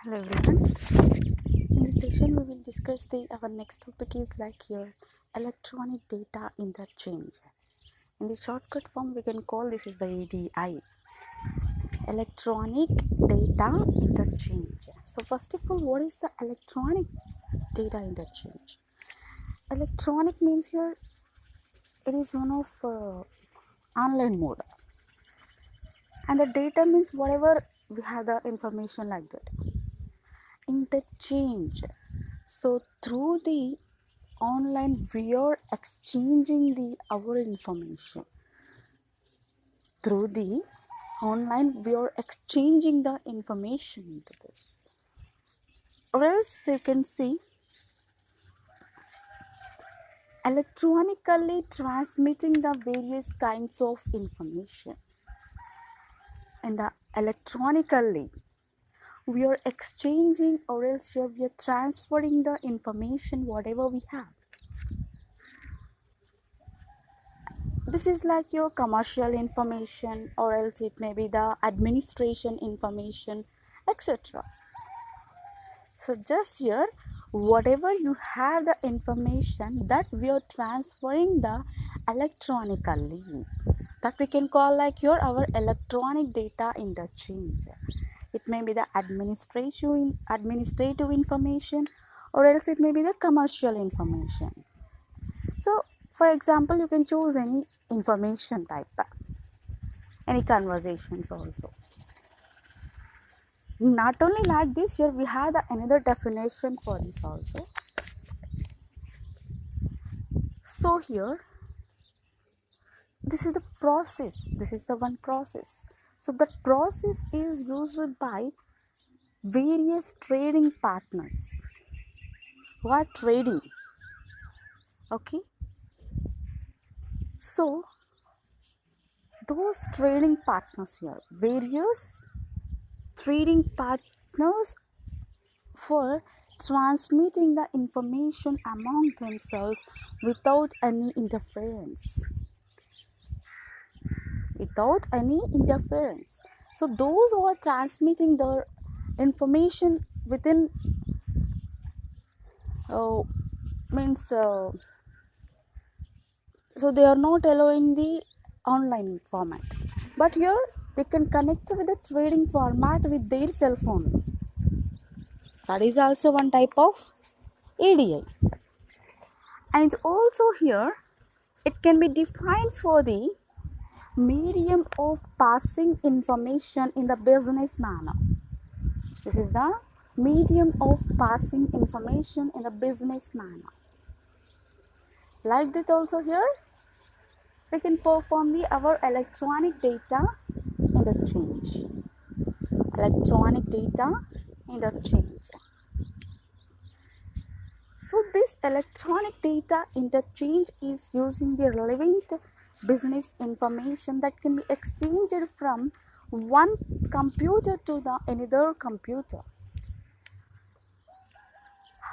Hello everyone. In this session, we will discuss our next topic is like your electronic data interchange. In the shortcut form, we can call this is the EDI, electronic data interchange. So first of all, what is the electronic data interchange? Electronic means here it is one of online mode, and the data means whatever we have the information like that. Interchange. So through the online we are exchanging our information. Through the online we are exchanging the information into this. Or else you can see electronically transmitting the various kinds of information. And the electronically we are exchanging or else we are transferring the information whatever we have. This is like your commercial information or else it may be the administration information, etc. So just here whatever you have the information that we are transferring the electronically, that we can call like our electronic data interchange. It may be the administrative information or else it may be the commercial information. So for example, you can choose any information type, any conversations also. Not only like this, here we have another definition for this also. So here, this is the process. This is the one process. So that process is used by various trading partners who are trading. Okay. So those trading partners here, various trading partners for transmitting the information among themselves without any interference. Without any interference. So those who are transmitting their information within so they are not allowing the online format, but here they can connect with the trading format with their cell phone. That is also one type of EDI. And also here it can be defined for the medium of passing information in the business manner. This is the medium of passing information in the business manner. Like that also here we can perform our electronic data interchange. Electronic data interchange. So this electronic data interchange is using the relevant business information that can be exchanged from one computer to the another computer.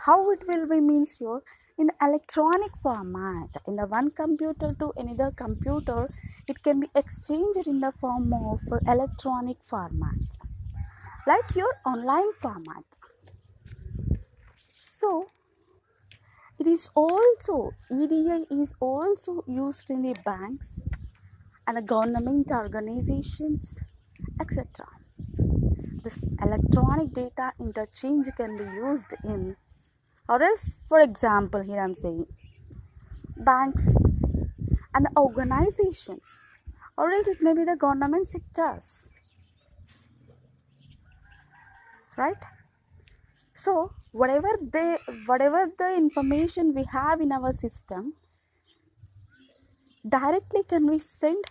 How it will be means here in the electronic format, in the one computer to another computer, it can be exchanged in the form of electronic format, like your online format. So it is also, EDI is also used in the banks and the government organizations, etc. This electronic data interchange can be used in, or else, for example, here I am saying banks and the organizations, or else it may be the government sectors, right? So whatever the information we have in our system, directly can we send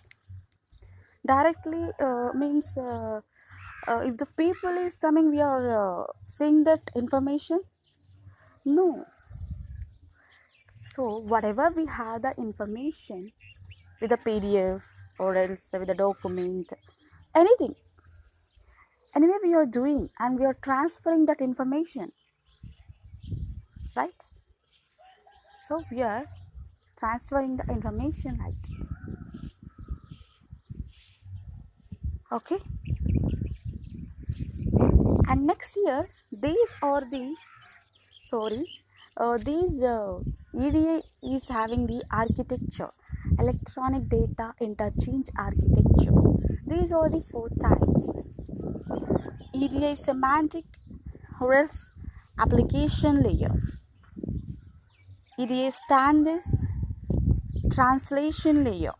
directly means if the people is coming, we are seeing that information? No. So whatever we have the information with a PDF or else with a document, anything, anyway we are doing and we are transferring that information, right? So we are transferring the information like that. Okay. And next year these are the sorry these EDA is having the architecture, electronic data interchange architecture. These are the four types: EDA semantic or else application layer, EDA standards translation layer,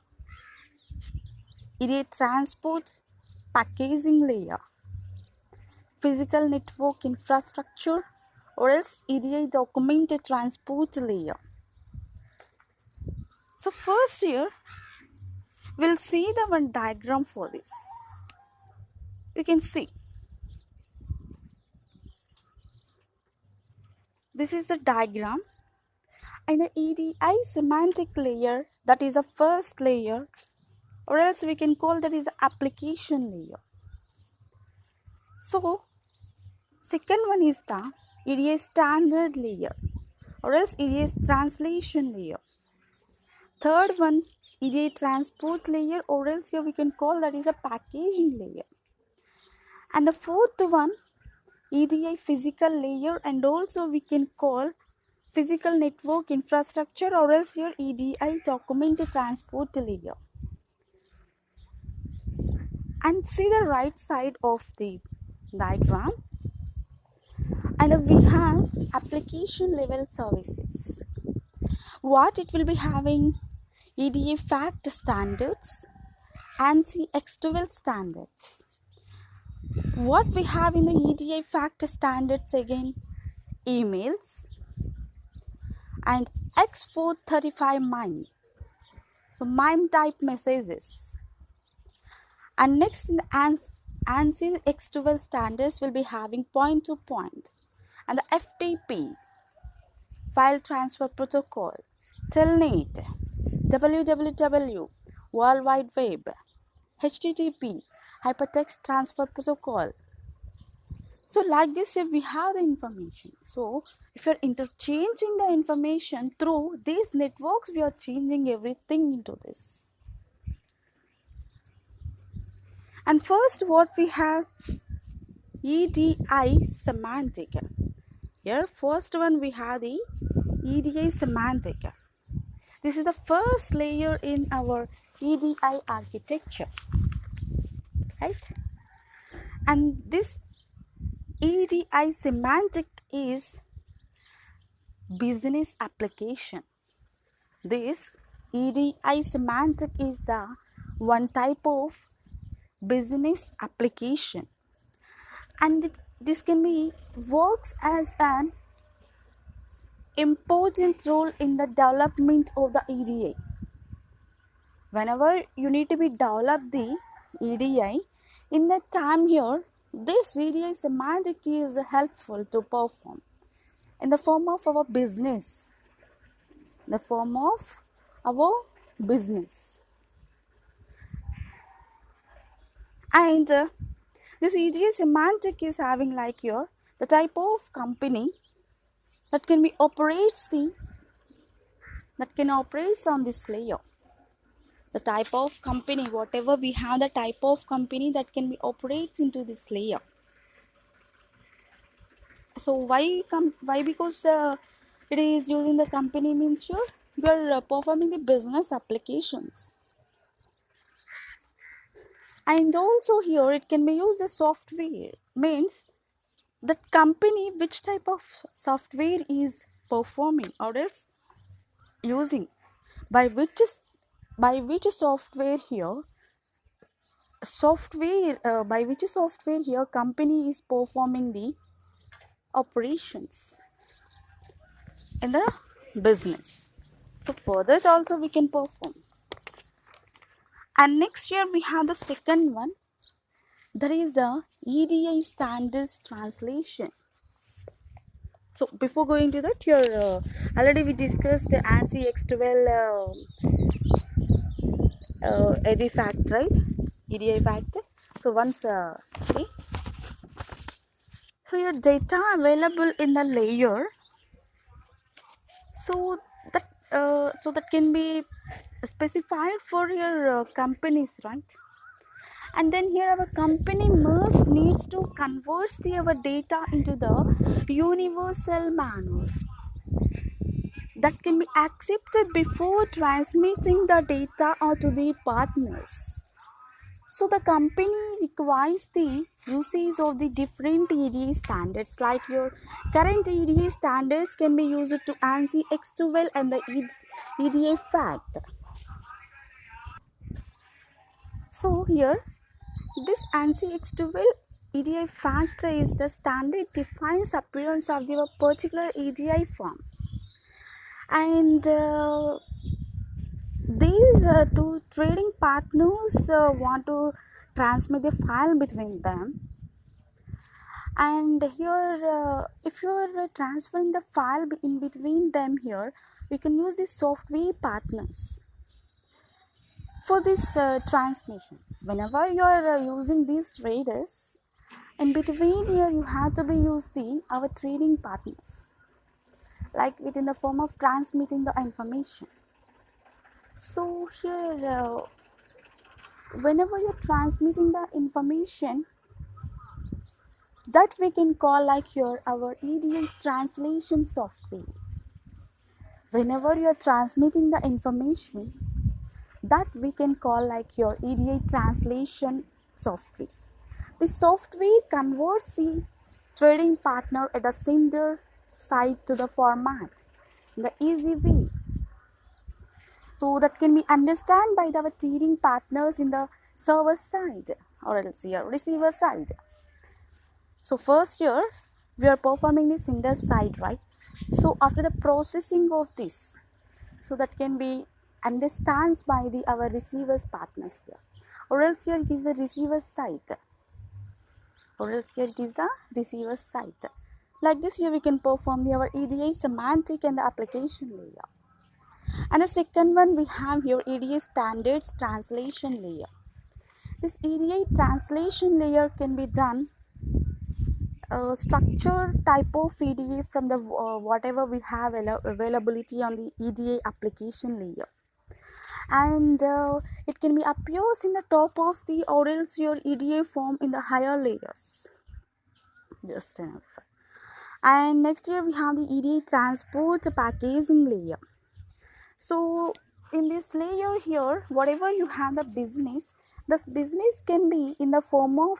EDA transport packaging layer, physical network infrastructure or else EDA documented transport layer. So first here we'll see the one diagram for this. You can see this is the diagram, and the EDI semantic layer, that is the first layer, or else we can call that is the application layer. So second one is the EDA standard layer or else EDA translation layer. Third one, EDA transport layer or else here we can call that is a packaging layer. And the fourth one, EDI physical layer, and also we can call physical network infrastructure or else here EDI documented transport layer. And see the right side of the diagram, and we have application level services. What it will be having: EDA fact standards, ANSI X12 standards. What we have in the EDA fact standards again: emails and X435 MIME. So MIME type messages. And next in the ANSI X12 standards will be having point to point, and the FTP, file transfer protocol, Telnet, WWW, World Wide Web, HTTP, hypertext transfer protocol. So like this we have the information. So if you're interchanging the information through these networks, we are changing everything into this. And first what we have: EDI semantic. Here first one we have the EDI semantic. This is the first layer in our EDI architecture, right? And this EDI semantic is business application. This EDI semantic is the one type of business application, and this can be works as an important role in the development of the EDI. Whenever you need to be develop the EDI, in that time here, this EDI semantic is helpful to perform in the form of our business. And this EDI semantic is having like here the type of company that can operates on this layer. The type of company, whatever we have, the type of company that can be operates into this layer. So why because it is using the company means here we are performing the business applications. And also here it can be used as software, means that company which type of software is performing or else using, by which software here company is performing the operations in the business. So for that also we can perform. And next here we have the second one, that is the EDI standards translation. So before going to that, here already we discussed ANSI X12 EDI fact, right? EDI fact. So once see, so your data available in the layer, so that can be specified for your companies, right? And then here our company must needs to convert our data into the universal manner that can be accepted before transmitting the data to the partners. So the company requires the usage of the different EDA standards, like your current EDA standards can be used to ANSI X12 and the EDA FACT. So here this ANSI X12 EDA FACT is the standard defines appearance of the particular EDA form, and these two trading partners want to transmit the file between them. And here if you are transferring the file in between them, here we can use the software partners for this transmission. Whenever you are using these traders, in between here you have to be use the our trading partners, like within the form of transmitting the information. So here whenever you're transmitting the information, that we can call like here our EDA translation software. Whenever you are transmitting the information, that we can call like your EDA translation software. The software converts the trading partner at the sender side to the format in the easy way, so that can be understood by the trading partners in the server side or else your receiver side. So first here we are performing the sender side, right? So after the processing of this, so that can be understands by the our receivers partners here, or else here it is a receiver side, like this here we can perform our EDA semantic and the application layer. And the second one we have here EDA standards translation layer. This EDA translation layer can be done structure type of EDA from the whatever we have availability on the EDA application layer, and it can be appears in the top of the or else your EDA form in the higher layers, just enough. And next here we have the EDA transport packaging layer. So in this layer here, whatever you have the business, this business can be in the form of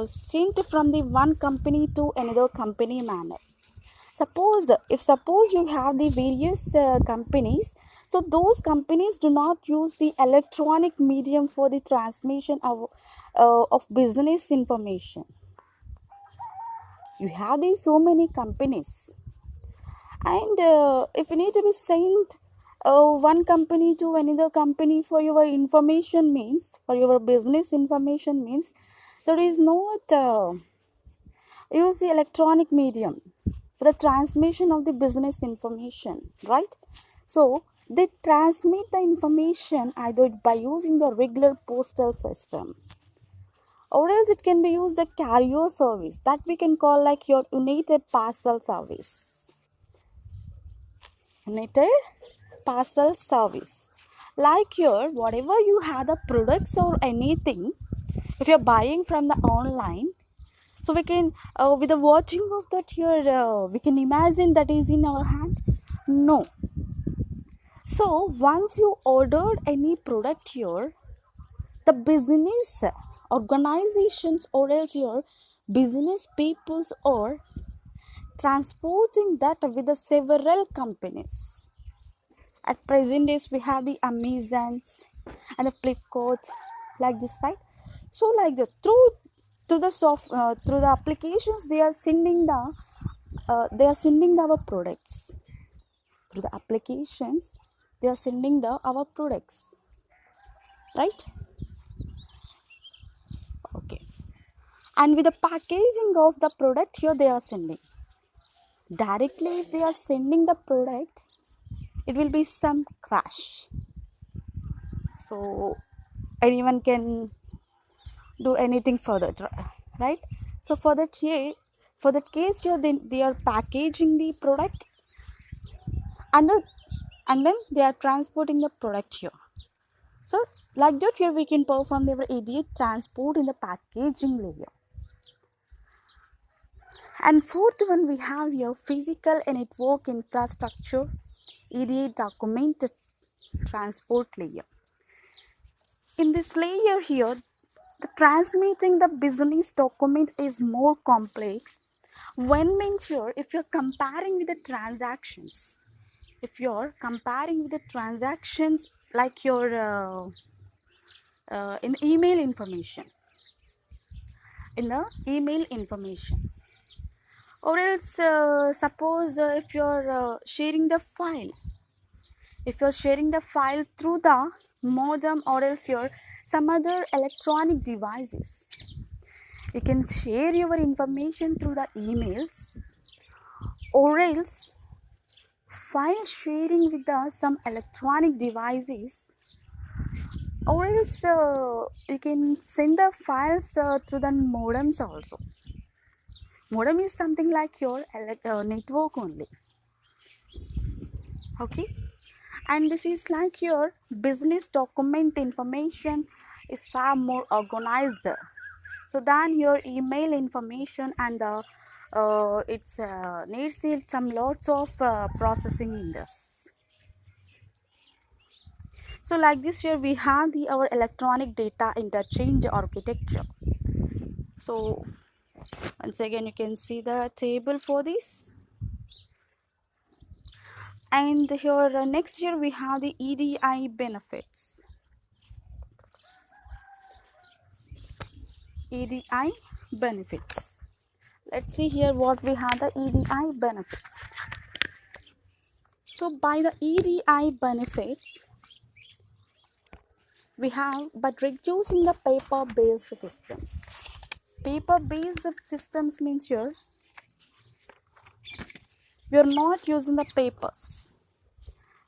sent from the one company to another company manner. Suppose you have the various companies, so those companies do not use the electronic medium for the transmission of business information. You have these so many companies, and if you need to be sent one company to another company for your information means, for your business information means, there is not use the electronic medium for the transmission of the business information, right? So they transmit the information either by using the regular postal system, or else it can be used the carrier service that we can call like your united parcel service. United parcel service, like here whatever you have the products or anything, if you're buying from the online, so we can with the watching of that here we can imagine that is in our hand. No. So once you ordered any product here, the business organizations or else your business peoples or transporting that with the several companies. At present days we have the Amazons and the Flipkart, like this, right? So like the through the applications they are sending our products. Through the applications they are sending our products, right? Okay. And with the packaging of the product here they are sending directly. If they are sending the product, it will be some crash, so anyone can do anything for that, right? So for that case here they are packaging the product, and then they are transporting the product here. So like that here we can perform the EDI transport in the packaging layer. And fourth one we have here physical and network infrastructure EDI document transport layer. In this layer here, the transmitting the business document is more complex. When means here, if you're comparing with the transactions, like your in email information, or else suppose if you're sharing the file through the modem or else your some other electronic devices, you can share your information through the emails, or else file sharing with the some electronic devices, or else you can send the files through the modems also. Modem is something like your network only, okay. And this is like your business document information is far more organized so than your email information, and it's needs some lots of processing in this. So like this here we have our electronic data interchange architecture. So once again you can see the table for this. And here next year we have the EDI benefits. EDI benefits. Let's see here what we have the EDI benefits. So by the EDI benefits, we have by reducing the paper-based systems. Paper-based systems means here we are not using the papers.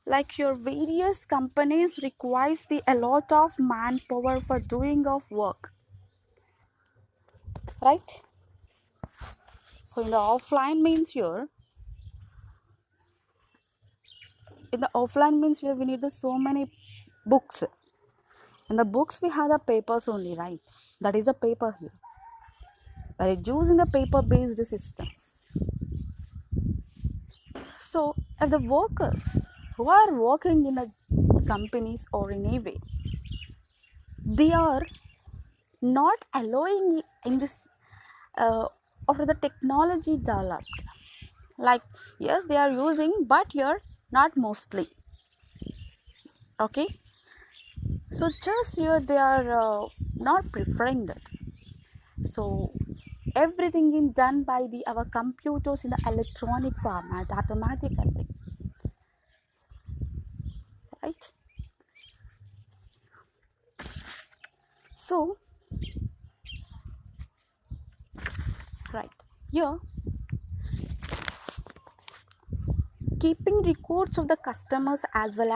Like your various companies requires a lot of manpower for doing of work, right? So in the offline means here we need so many books. In the books we have the papers only, right? That is a paper here. By reducing the paper-based systems. So if the workers who are working in the companies or in a way, they are not allowing in this after the technology developed. Like yes, they are using, but here not mostly. Okay. So just here they are not preferring that. So everything is done by our computers in the electronic format automatically, right? So right here, keeping records of the customers as well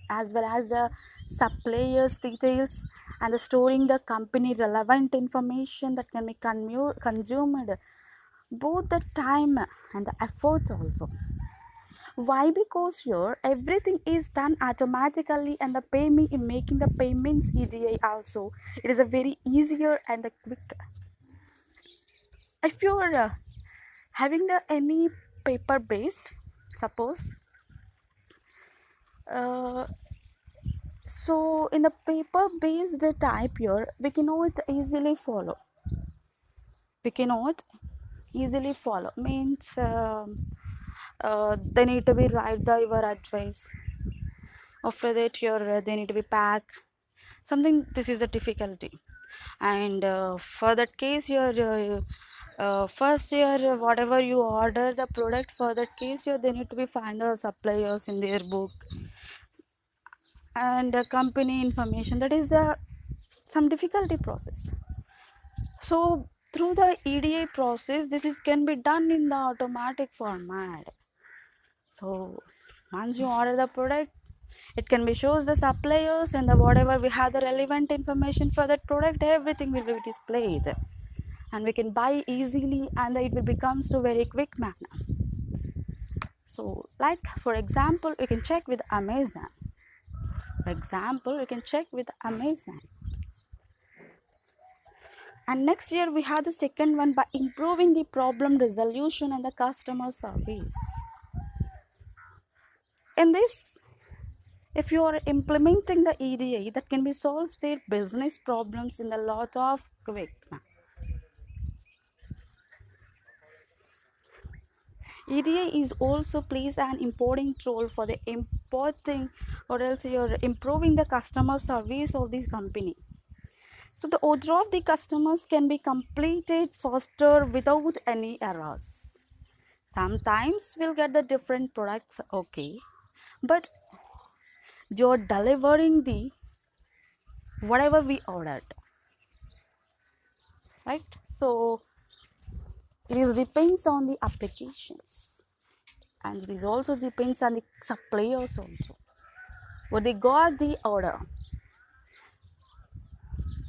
as the suppliers details, and the storing the company relevant information that can be consumed both the time and the effort also. Why? Because here everything is done automatically, and the payment in making the payments EDI also, it is a very easier and a quick. If you are having the any paper based, suppose so in the paper based type here we cannot easily follow. Means they need to be write your advice. After that your they need to be pack something. This is the difficulty. And for that case your first year whatever you order the product, for that case here they need to be find the suppliers in their book and company information. That is some difficulty process. So through the EDI process this is can be done in the automatic format. So once you order the product, it can be shows the suppliers and the whatever we have the relevant information for that product, everything will be displayed, and we can buy easily, and it will become so very quick manner. So like for example you can check with Amazon. For example, you can check with Amazon. And next year we have the second one, by improving the problem resolution and the customer service. In this, if you are implementing the EDA, that can be solves their business problems in a lot of quick. EDA is also plays an important role for the importing or else you're improving the customer service of this company. So the order of the customers can be completed faster without any errors. Sometimes we'll get the different products, okay, but you're delivering the whatever we ordered, right? So it is depends on the applications, and it is also depends on the suppliers also. What they got the order,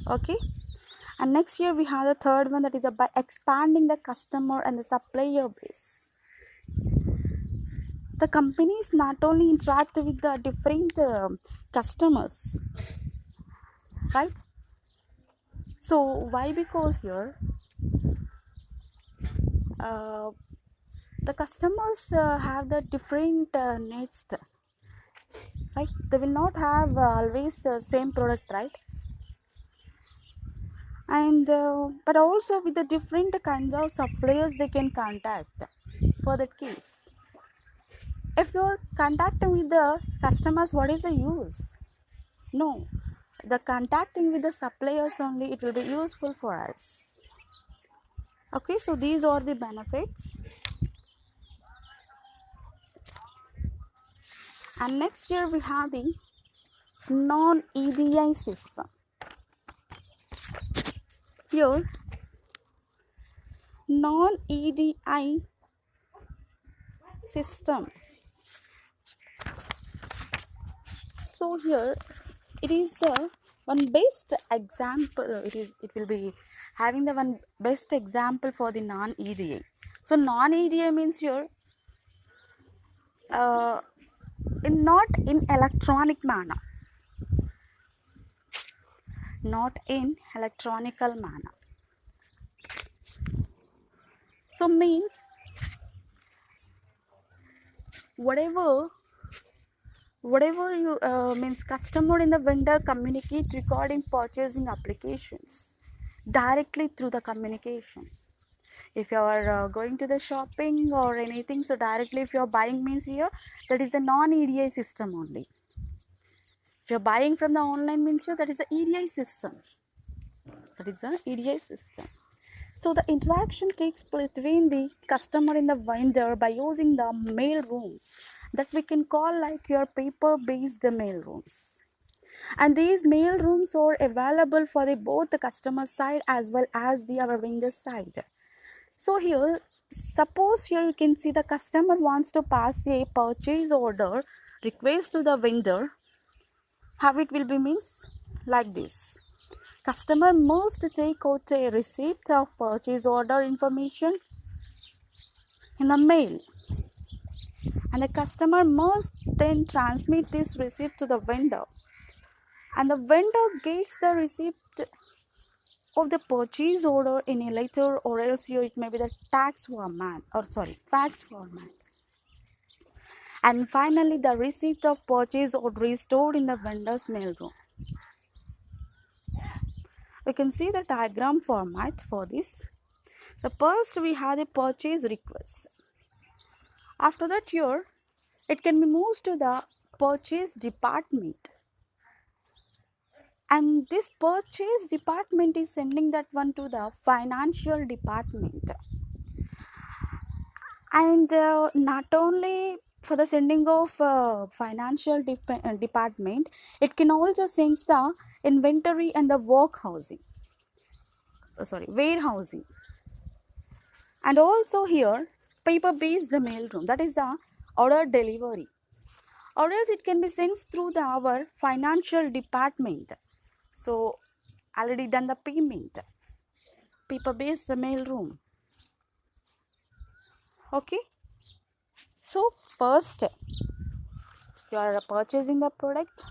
okay. And next year we have the third one, that is by expanding the customer and the supplier base. The companies not only interact with the different customers, right? So why? Because here uh, the customers have the different needs, right? They will not have always same product, right? And but also with the different kinds of suppliers they can contact for that case. If you're contacting with the customers, what is the use? No, the contacting with the suppliers only, it will be useful for us. Okay, so these are the benefits. And next year we have the non-EDI system. Here, non-EDI system. So here it is one best example. It will be having the one best example for the non-EDI. So non-EDI means here not in electronic manner, not in electronical manner. So means whatever you means customer and the vendor communicate regarding purchasing applications directly through the communication. If you are going to the shopping or anything, so directly if you are buying means here, that is a non-EDI system only. If you are buying from the online means here, that is a EDI system. That is a EDI system. So the interaction takes place between the customer and the vendor by using the mail rooms that we can call like your paper-based mail rooms. And these mail rooms are available for both the customer side as well as the our vendor side. So here, suppose here you can see the customer wants to pass a purchase order request to the vendor. How it will be means like this. Customer must take out a receipt of purchase order information in the mail, and the customer must then transmit this receipt to the vendor, and the vendor gets the receipt of the purchase order in a letter, or else it may be the fax format. And finally the receipt of purchase order is stored in the vendor's mailroom. We can see the diagram format for this. So first we have the purchase request. After that here it can be moved to the purchase department, and this purchase department is sending that one to the financial department. And not only for the sending of financial department, it can also send the inventory and the warehousing. And also here paper based mailroom, that is the order delivery, or else it can be sent through our financial department. So already done the payment, paper based mailroom. Okay, so first you are purchasing the product,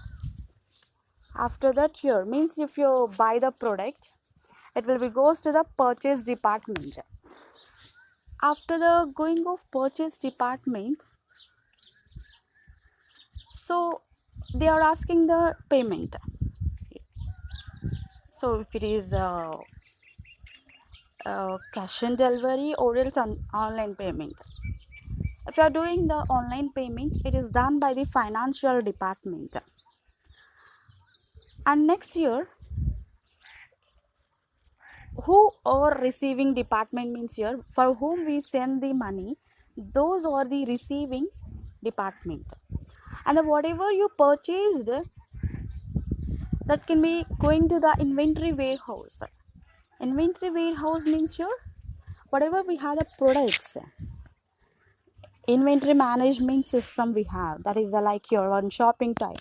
After that, here means if you buy the product, it will be goes to the purchase department. After the going of purchase department, so they are asking the payment. So if it is cash and delivery or else online payment. If you are doing the online payment, it is done by the financial department. And next year, who are receiving department means here for whom we send the money, those are the receiving department. And the whatever you purchased, that can be going to the inventory warehouse. Inventory warehouse means here whatever we have the products, inventory management system we have, that is the like your one shopping type.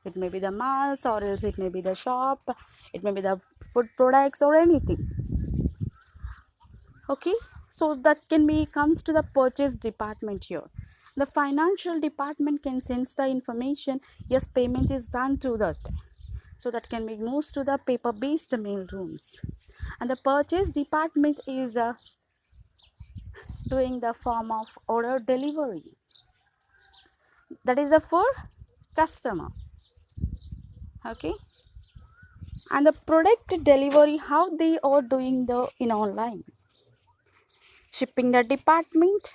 It may be the malls or else it may be the shop, it may be the food products or anything. Okay, so that can be comes to the purchase department here. The financial department can sense the information, yes, payment is done to that, so that can be moved to the paper based mail rooms. And the purchase department is doing the form of order delivery, that is the for customer. Okay, and the product delivery, how they are doing the in online, shipping the department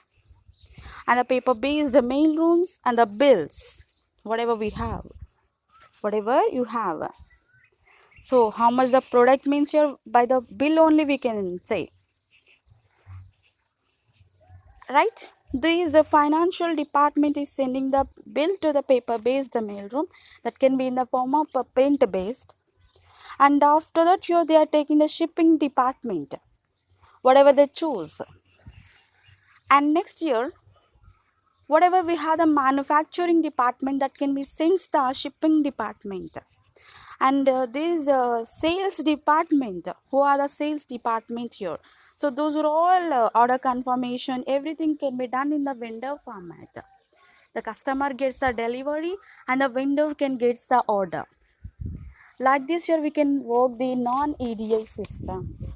and the paper based mail rooms and the bills, whatever we have, whatever you have. So how much the product means here, by the bill only we can say, right? This financial department is sending the bill to the paper based mail room, that can be in the form of a print based. And after that here they are taking the shipping department, whatever they choose. And next year, whatever we have the manufacturing department, that can be since the shipping department. And this sales department, who are the sales department here, so those are all order confirmation, everything can be done in the vendor format. The customer gets the delivery and the vendor can get the order. Like this here we can work the non-EDI system.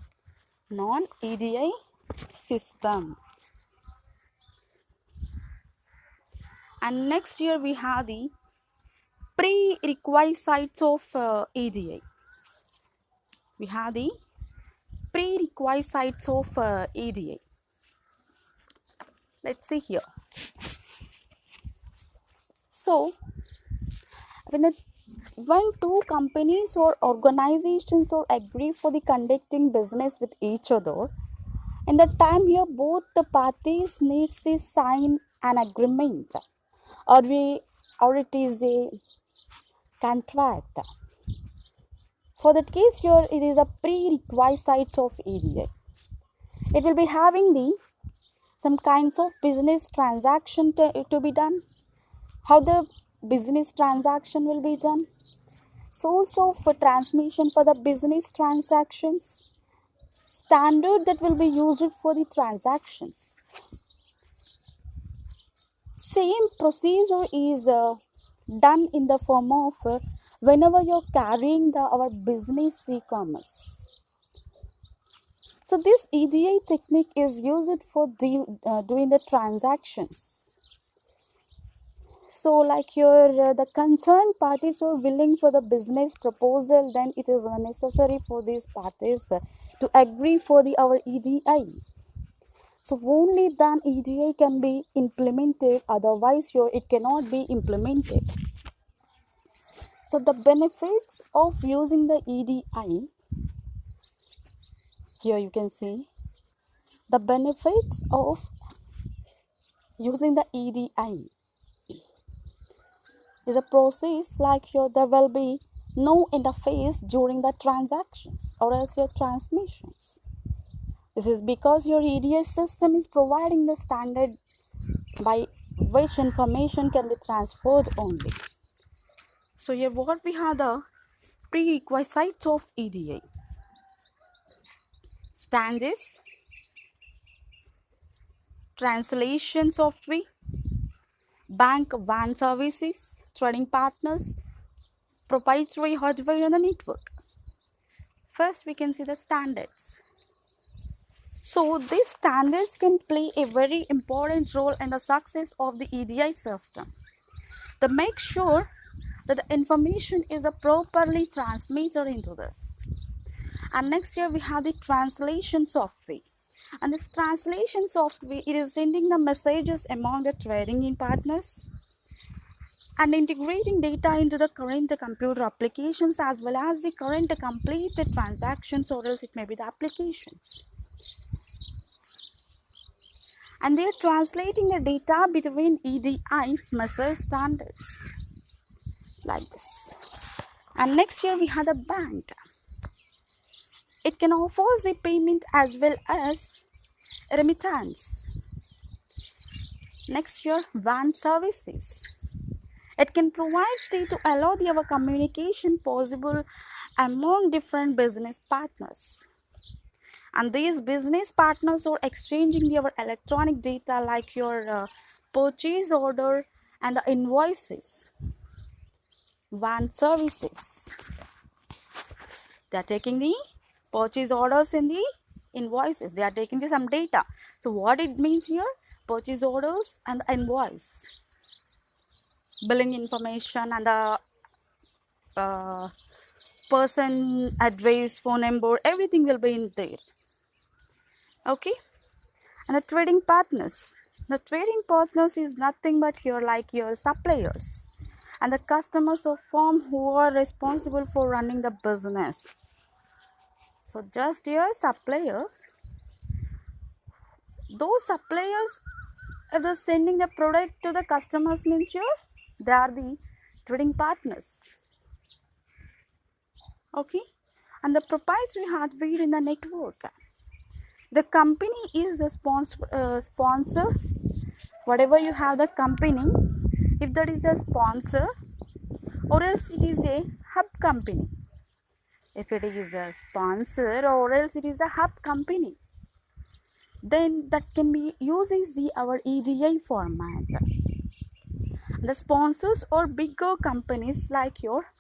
Non-EDI system. And next here we have the prerequisites of EDI. We have the prerequisites of EDI. Let's see here. So, when two companies or organizations or agree for the conducting business with each other, in the time here both the parties needs to sign an agreement, or it is a contract. For that case here, it is a prerequisites of EDI. It will be having the some kinds of business transaction to be done, how the business transaction will be done, source of transmission for the business transactions, standard that will be used for the transactions. Same procedure is done in the form of whenever you're carrying our business e-commerce. So this EDI technique is used for doing the transactions. So like your the concerned parties are willing for the business proposal, then it is necessary for these parties to agree for our EDI. So only then EDI can be implemented, otherwise it cannot be implemented. So the benefits of using the EDI, here you can see the benefits of using the EDI is a process like here there will be no interface during the transactions or else your transmissions. This is because your EDI system is providing the standard by which information can be transferred only. So here what we have the prerequisites of EDI. Standards, translation software, bank van services, trading partners, proprietary hardware in the network. First, we can see the standards. So these standards can play a very important role in the success of the EDI system. They make sure that the information is properly transmitted into this. And next here we have the translation software. And this translation software, it is sending the messages among the trading partners and integrating data into the current computer applications as well as the current completed transactions, or else it may be the applications. And they are translating the data between EDI message standards like this. And next here we have the bank. It can offer the payment as well as remittance. Next here, WAN services. It can provide to allow our communication possible among different business partners. And these business partners are exchanging your electronic data like your purchase order and the invoices. WAN services. They are taking the purchase orders in the invoices. They are taking some data. So what it means here? Purchase orders and the invoice. Billing information and the person, address, phone number, everything will be in there. Okay. And the trading partners. The trading partners is nothing but here like your suppliers and the customers of firm who are responsible for running the business. So just your suppliers. Those suppliers, if they're sending the product to the customers, means here they are the trading partners. Okay. And the proprietary hardware in the network. The company is the sponsor. Whatever you have the company, if that is a sponsor, or else it is a hub company. If it is a sponsor or else it is a hub company, then that can be using our EDI format. The sponsors are bigger companies like your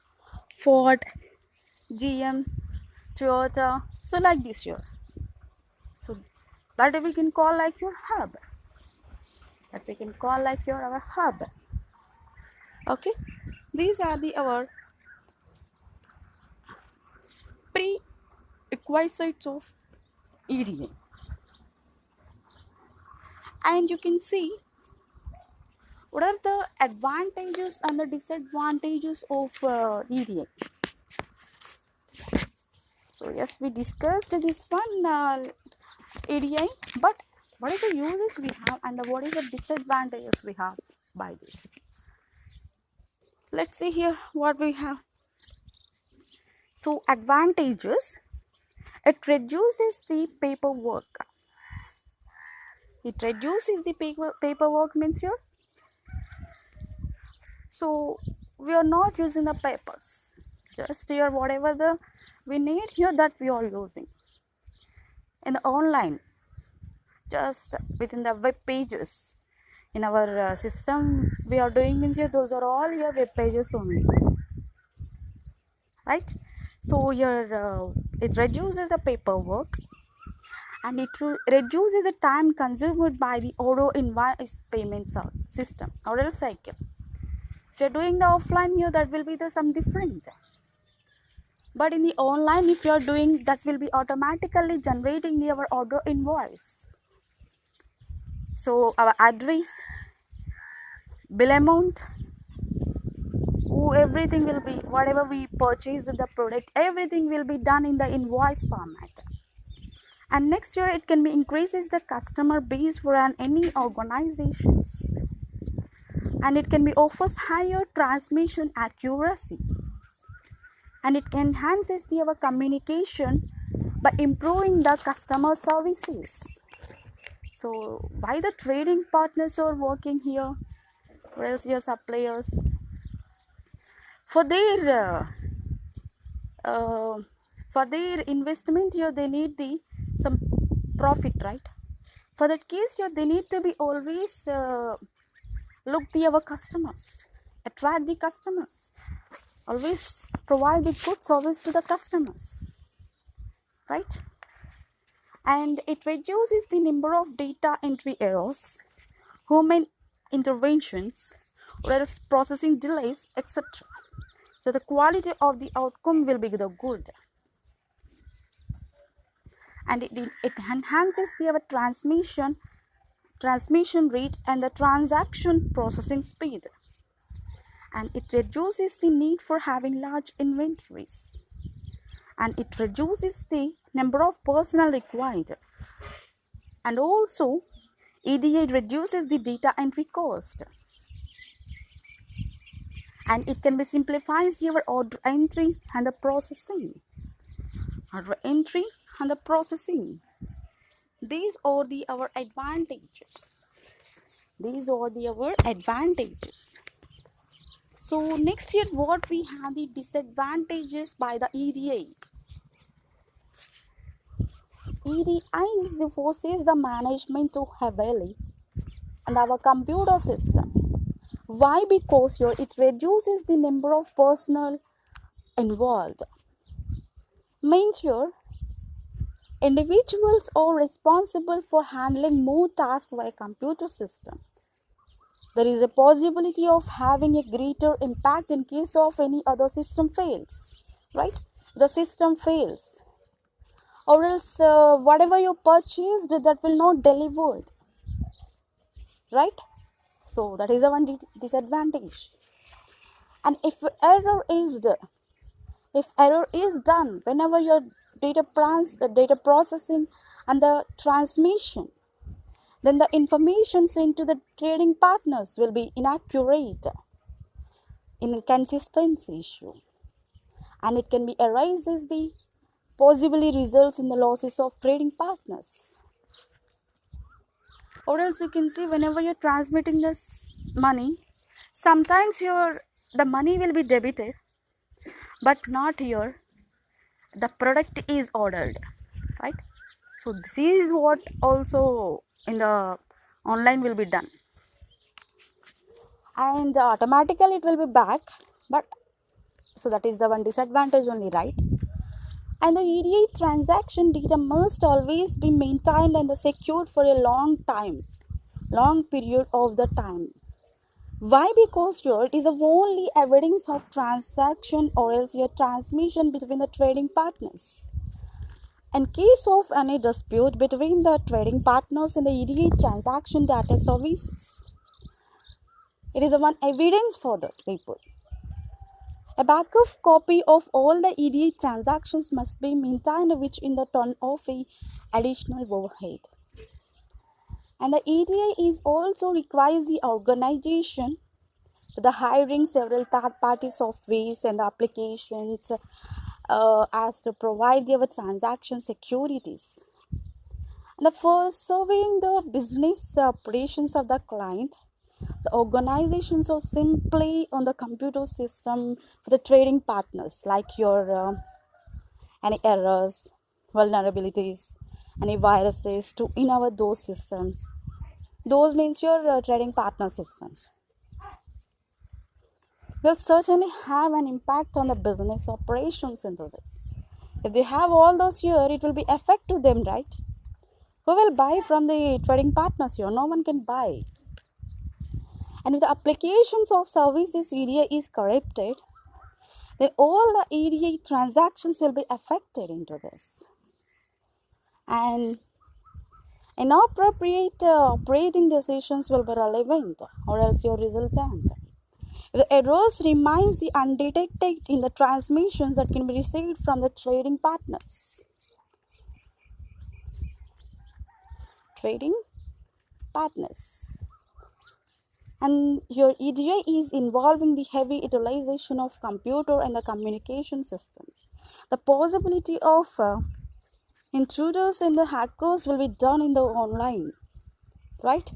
Ford, GM, Toyota, so like this here. So that we can call like your hub. Our hub. Okay, these are our prerequisites of EDI. And you can see what are the advantages and the disadvantages of EDI. So yes, we discussed this one EDI, but what is the uses we have and what is the disadvantages we have by this? Let's see here what we have. So advantages, it reduces the paperwork. It reduces the paperwork means here. So we are not using the papers. Just here whatever we need here, that we are using. In the online, just within the web pages in our system we are doing means here, those are all your web pages only, right? So your it reduces the paperwork and it reduces the time consumed by the auto invoice payment system or else cycle. If you're doing the offline here, that will be some different. But in the online, if you're doing, that will be automatically generating our auto invoice. So our address, bill amount, everything will be, whatever we purchase the product, everything will be done in the invoice format. And next year it can be increases the customer base for any organizations. And it can be offers higher transmission accuracy. And it enhances our communication by improving the customer services. So why the trading partners are working here, or else your suppliers, for their investment here, they need some profit, right? For that case here, they need to be always look our customers, attract the customers. always provide the good service to the customers, right? And it reduces the number of data entry errors, human interventions, or else processing delays, etc. So the quality of the outcome will be the good, and it enhances the transmission rate and the transaction processing speed, and it reduces the need for having large inventories, and it reduces the number of personnel required, and also EDA reduces the data entry cost, and it can be simplifies your order entry and the processing. Order entry and the processing. These are our advantages. These are our advantages. So next year, what we have the disadvantages by the EDA. EDI forces the management to heavily and our computer system. Why? Because here it reduces the number of personnel involved. Means here individuals are responsible for handling more tasks via computer system. There is a possibility of having a greater impact in case of any other system fails, right? The system fails, or else whatever you purchased that will not delivered, right? So that is a one disadvantage. And if error is done whenever your the data processing and the transmission, then the information sent to the trading partners will be inaccurate, inconsistency issue, and it can be arises the possibly results in the losses of trading partners. Or else you can see whenever you're transmitting this money, sometimes the money will be debited, but not here the product is ordered, right? So this is what also in the online will be done, and automatically it will be back, but so that is the one disadvantage only, right? And the EDA transaction data must always be maintained and secured for a long period of the time. Why? Because here it is the only evidence of transaction or else a transmission between the trading partners. In case of any dispute between the trading partners and the EDA transaction data services, it is one evidence for that people. A backup copy of all the EDA transactions must be maintained, which in the turn of a additional overhead. And the EDA is also requires the organization to the hiring several third-party softwares and applications as to provide their transaction securities. And for surveying the business operations of the client, the organizations are simply on the computer system for the trading partners, like your any errors, vulnerabilities, any viruses to in our those systems. Those means your trading partner systems will certainly have an impact on the business operations into this. If they have all those here, it will be effect to them, right? Who will buy from the trading partners here? No one can buy. And if the applications of services EDA is corrupted, then all the EDA transactions will be affected into this. And inappropriate operating decisions will be relevant or else your resultant. If the errors remains the undetected in the transmissions that can be received from the trading partners. And your EDA is involving the heavy utilization of computer and the communication systems. The possibility of intruders and the hackers will be done in the online, right?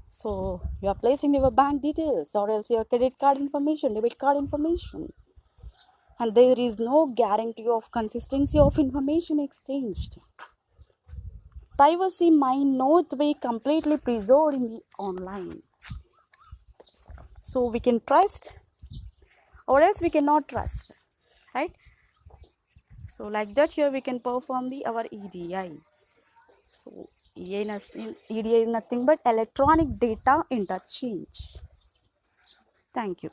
So you are placing your bank details or else your credit card information, debit card information, and there is no guarantee of consistency of information exchanged. Privacy might not be completely preserved in the online. So we can trust or else we cannot trust, right? So like that, here we can perform the our EDI. So EDI is nothing but electronic data interchange. Thank you.